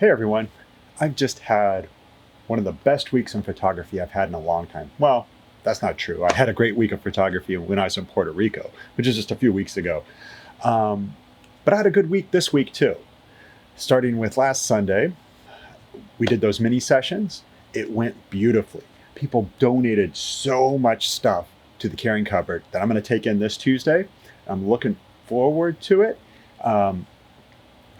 Hey everyone, I've just had one of the best weeks in photography I've had in a long time. Well, that's not true. I had a great week of photography when I was in Puerto Rico, which is just a few weeks ago. Um, but I had a good week this week too. Starting with last Sunday, we did those mini sessions. It went beautifully. People donated so much stuff to the caring cupboard that I'm going to take in this Tuesday. I'm looking forward to it. Um,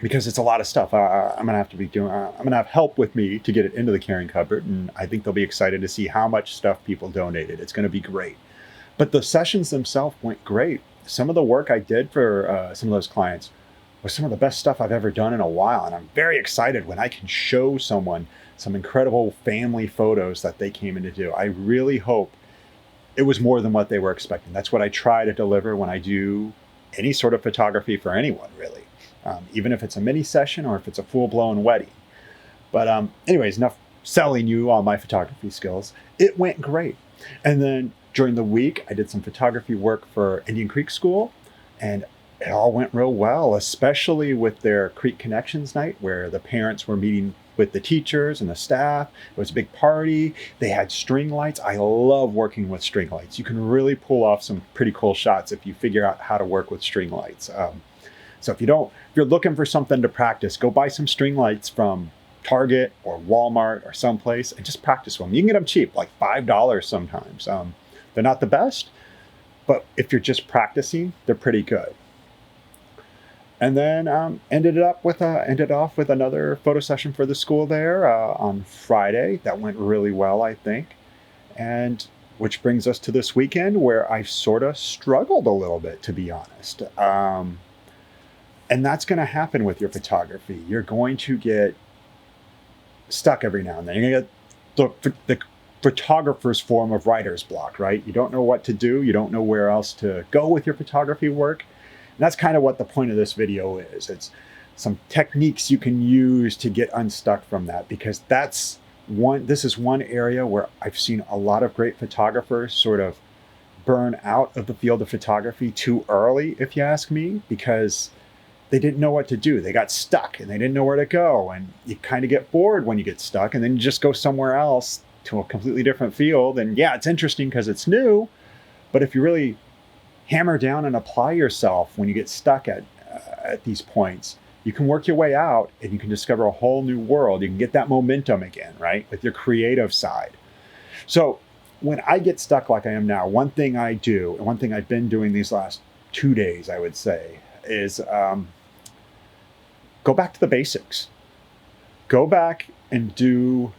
because it's a lot of stuff. I'm gonna have to be doing. I'm gonna have help with me to get it into the caring cupboard, and I think they'll be excited to see how much stuff people donated. It's gonna be great. But the sessions themselves went great. Some of the work I did for some of those clients was some of the best stuff I've ever done in a while, and I'm very excited when I can show someone some incredible family photos that they came in to do. I really hope it was more than what they were expecting. That's what I try to deliver when I do any sort of photography for anyone, really. Even if it's a mini session or if it's a full-blown wedding. But anyways, enough selling you on my photography skills. It went great. And then during the week, I did some photography work for Indian Creek School, and it all went real well, especially with their Creek Connections night, where the parents were meeting with the teachers and the staff. It was a big party. They had string lights. I love working with string lights. You can really pull off some pretty cool shots if you figure out how to work with string lights. So if you're looking for something to practice, go buy some string lights from Target or Walmart or someplace and just practice them. You can get them cheap, like $5 sometimes. They're not the best, but if you're just practicing, they're pretty good. And then ended off with another photo session for the school there on Friday. That went really well, I think. And which brings us to this weekend where I sort of struggled a little bit, to be honest. And that's going to happen with your photography. You're going to get stuck every now and then. You're going to get the photographer's form of writer's block, right? You don't know what to do. You don't know where else to go with your photography work. And that's kind of what the point of this video is. It's some techniques you can use to get unstuck from that, because this is one area where I've seen a lot of great photographers sort of burn out of the field of photography too early, if you ask me, because they didn't know what to do. They got stuck and they didn't know where to go. And you kind of get bored when you get stuck, and then you just go somewhere else to a completely different field. And yeah, it's interesting because it's new, but if you really hammer down and apply yourself when you get stuck at these points, you can work your way out and you can discover a whole new world. You can get that momentum again, right? With your creative side. So when I get stuck like I am now, one thing I do, and one thing I've been doing these last 2 days, I would say, is go back to the basics. Go back and do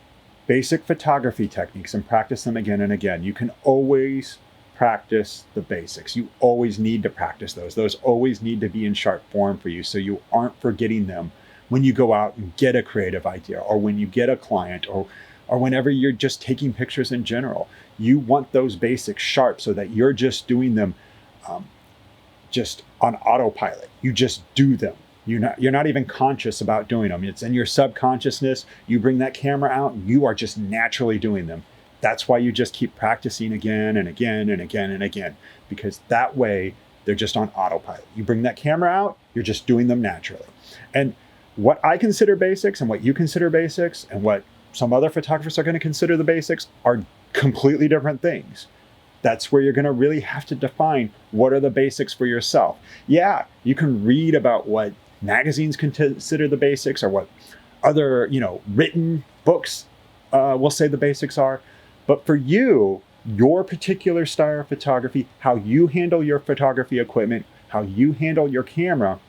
basic photography techniques and practice them again and again. You can always practice the basics. You always need to practice those. Those always need to be in sharp form for you so you aren't forgetting them when you go out and get a creative idea, or when you get a client, or whenever you're just taking pictures in general. You want those basics sharp so that you're just doing them just on autopilot. You just do them. You're not even conscious about doing them. It's in your subconsciousness. You bring that camera out and you are just naturally doing them. That's why you just keep practicing again and again and again and again, because that way they're just on autopilot. You bring that camera out, you're just doing them naturally. And what I consider basics and what you consider basics and what some other photographers are going to consider the basics are completely different things. That's where you're going to really have to define what are the basics for yourself. Yeah, you can read about what magazines consider the basics, or what other, written books will say the basics are. But for you, your particular style of photography, how you handle your photography equipment, how you handle your camera,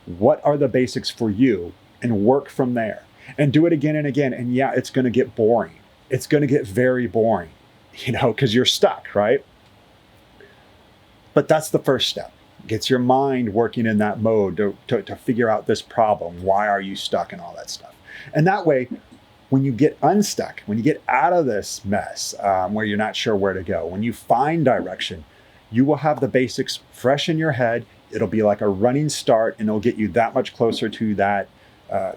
what are the basics for you, and work from there. And do it again and again. And yeah, it's going to get boring. It's going to get very boring, because you're stuck, right? But that's the first step. Gets your mind working in that mode to figure out this problem. Why are you stuck and all that stuff? And that way, when you get unstuck, when you get out of this mess where you're not sure where to go, when you find direction, you will have the basics fresh in your head. It'll be like a running start, and it'll get you that much closer to that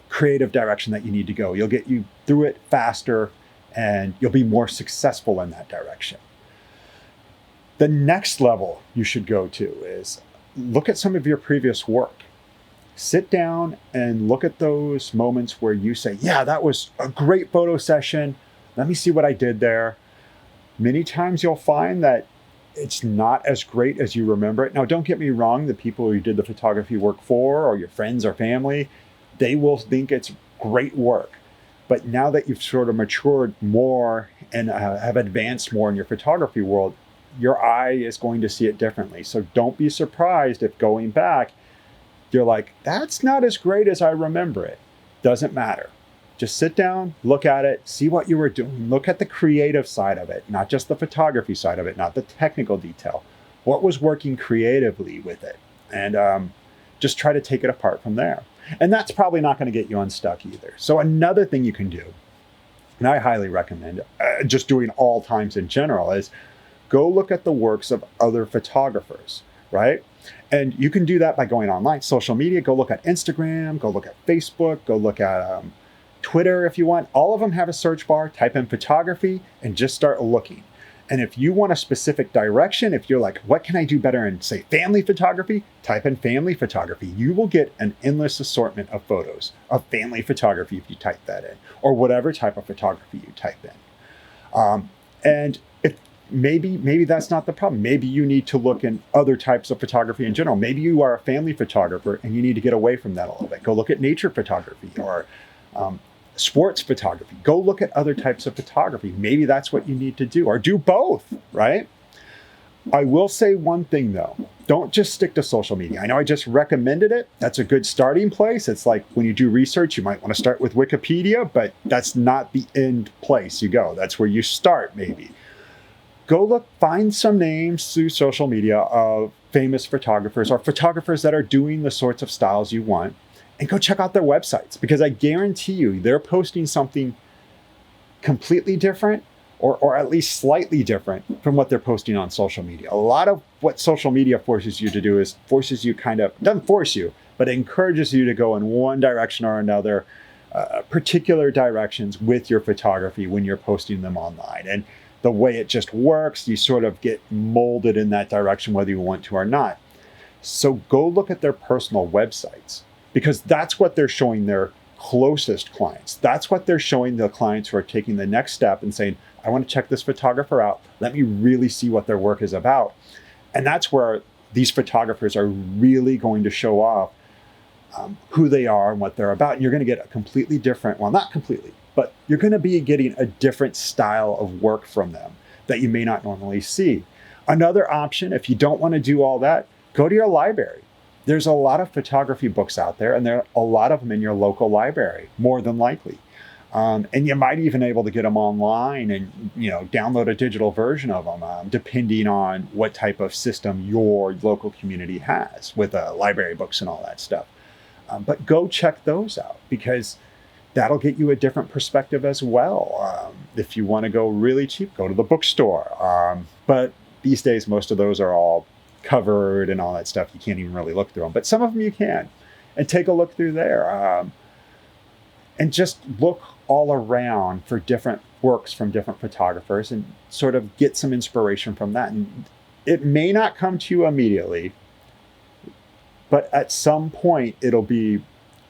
creative direction that you need to go. You'll get you through it faster, and you'll be more successful in that direction. The next level you should go to is look at some of your previous work Sit down and look at those moments where you say, yeah, that was a great photo session. Let me see what I did there. Many times you'll find that it's not as great as you remember it. Now, don't get me wrong, the people you did the photography work for, or your friends or family, they will think it's great work. But now that you've sort of matured more and have advanced more in your photography world, your eye is going to see it differently. So don't be surprised if going back, you're like, that's not as great as I remember it. Doesn't matter. Just sit down, look at it, see what you were doing. Look at the creative side of it, not just the photography side of it, not the technical detail. What was working creatively with it? And just try to take it apart from there. And that's probably not going to get you unstuck either. So another thing you can do, and I highly recommend just doing all times in general, is go look at the works of other photographers, right? And you can do that by going online, social media. Go look at Instagram, go look at Facebook, go look at Twitter if you want. All of them have a search bar. Type in photography and just start looking. And if you want a specific direction, if you're like, what can I do better in, say, family photography? Type in family photography. You will get an endless assortment of photos of family photography if you type that in, or whatever type of photography you type in. And if maybe that's not the problem. Maybe you need to look in other types of photography in general. Maybe you are a family photographer and you need to get away from that a little bit. Go look at nature photography or sports photography. Go look at other types of photography. Maybe that's what you need to do, or do both, right? I will say one thing though. Don't just stick to social media. I know I just recommended it. That's a good starting place. It's like when you do research, you might want to start with Wikipedia, but that's not the end place you go. That's where you start maybe. Go look, find some names through social media of famous photographers or photographers that are doing the sorts of styles you want, and go check out their websites, because I guarantee you they're posting something completely different or at least slightly different from what they're posting on social media. A lot of what social media forces you to do is doesn't force you, but it encourages you to go in one direction or another, particular directions with your photography when you're posting them online. And the way it just works, you sort of get molded in that direction whether you want to or not. So go look at their personal websites, because that's what they're showing their closest clients. That's what they're showing the clients who are taking the next step and saying, I want to check this photographer out. Let me really see what their work is about. And that's where these photographers are really going to show off who they are and what they're about. And you're going to get a completely different, well, not completely, but you're going to be getting a different style of work from them that you may not normally see. Another option, if you don't want to do all that, go to your library. There's a lot of photography books out there, and there are a lot of them in your local library, more than likely. And you might even be able to get them online and download a digital version of them, depending on what type of system your local community has with library books and all that stuff. But go check those out, because that'll get you a different perspective as well. If you want to go really cheap, go to the bookstore. But these days, most of those are all covered and all that stuff. You can't even really look through them, but some of them you can, and take a look through there, and just look all around for different works from different photographers and sort of get some inspiration from that. And it may not come to you immediately, but at some point it'll be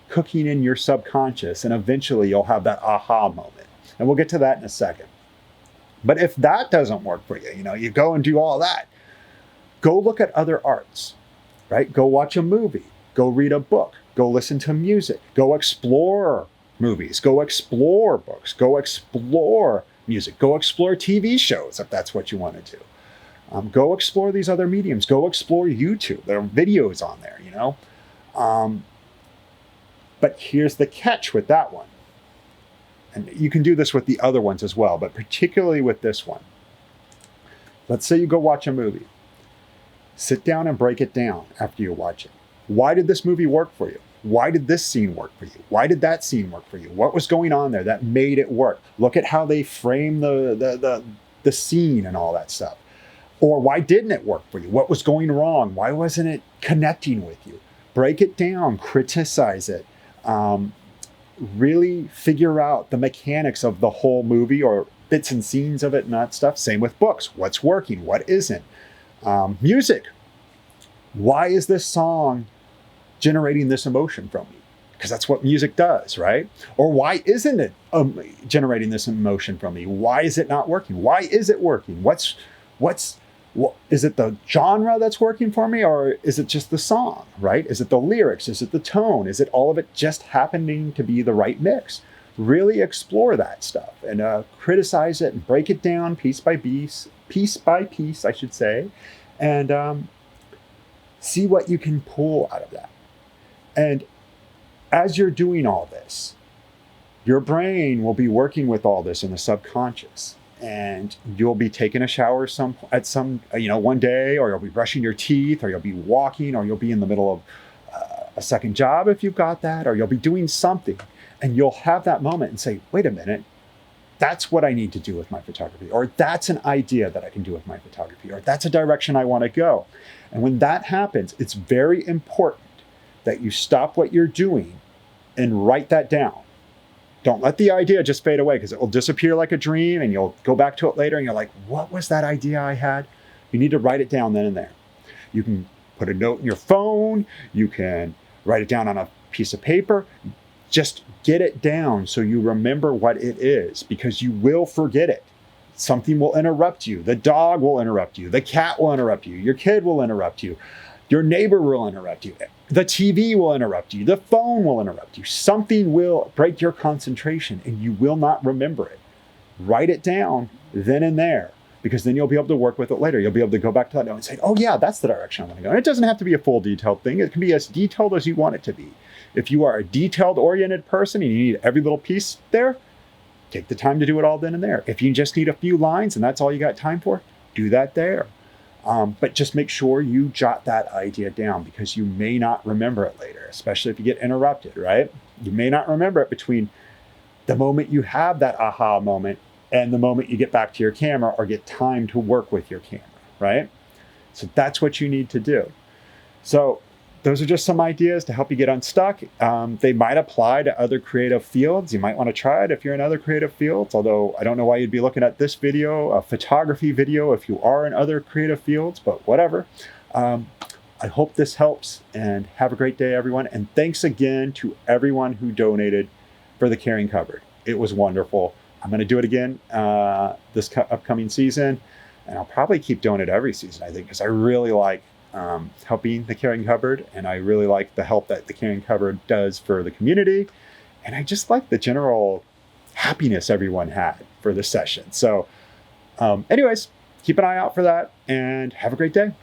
cooking in your subconscious, and eventually you'll have that aha moment. And we'll get to that in a second. But if that doesn't work for you, you go and do all that, go look at other arts, right? Go watch a movie, go read a book, go listen to music, go explore movies, go explore books, go explore music, go explore TV shows if that's what you want to do. Go explore these other mediums, go explore YouTube. There are videos on there, But here's the catch with that one. And you can do this with the other ones as well, but particularly with this one. Let's say you go watch a movie. Sit down and break it down after you watch it. Why did this movie work for you? Why did this scene work for you? Why did that scene work for you? What was going on there that made it work? Look at how they frame the scene and all that stuff. Or why didn't it work for you? What was going wrong? Why wasn't it connecting with you? Break it down, criticize it. Really figure out the mechanics of the whole movie or bits and scenes of it and that stuff. Same with books. What's working? What isn't? Music. Why is this song generating this emotion from me? Because that's what music does, right? Or why isn't it generating this emotion from me? Why is it not working? Why is it working? What is it, the genre that's working for me, or is it just the song, right? Is it the lyrics? Is it the tone? Is it all of it just happening to be the right mix? Really explore that stuff and criticize it and break it down piece by piece, I should say, and see what you can pull out of that. And as you're doing all this, your brain will be working with all this in the subconscious, and you'll be taking a shower one day, or you'll be brushing your teeth, or you'll be walking, or you'll be in the middle of a second job if you've got that, or you'll be doing something, and you'll have that moment and say, wait a minute, that's what I need to do with my photography, or that's an idea that I can do with my photography, or that's a direction I want to go. And when that happens, it's very important that you stop what you're doing and write that down. Don't let the idea just fade away, because it will disappear like a dream, and you'll go back to it later and you're like, what was that idea I had? You need to write it down then and there. You can put a note in your phone. You can write it down on a piece of paper. Just get it down so you remember what it is, because you will forget it. Something will interrupt you. The dog will interrupt you. The cat will interrupt you. Your kid will interrupt you. Your neighbor will interrupt you. The TV will interrupt you. The phone will interrupt you. Something will break your concentration and you will not remember it. Write it down then and there, because then you'll be able to work with it later. You'll be able to go back to that note and say, oh yeah, that's the direction I want to go. And it doesn't have to be a full detailed thing. It can be as detailed as you want it to be. If you are a detailed oriented person and you need every little piece there, take the time to do it all then and there. If you just need a few lines and that's all you got time for, do that there. But just make sure you jot that idea down, because you may not remember it later, especially if you get interrupted, right? You may not remember it between the moment you have that aha moment and the moment you get back to your camera or get time to work with your camera, right? So that's what you need to do. So those are just some ideas to help you get unstuck. They might apply to other creative fields. You might want to try it if you're in other creative fields, although I don't know why you'd be looking at this video, a photography video, if you are in other creative fields, but whatever. I hope this helps, and have a great day, everyone. And thanks again to everyone who donated for the carrying cupboard. It was wonderful. I'm going to do it again this upcoming season, and I'll probably keep doing it every season, I think, because I really like helping the carrying cupboard, and I really like the help that the carrying cupboard does for the community, and I just like the general happiness everyone had for the session. So anyways, keep an eye out for that, and have a great day.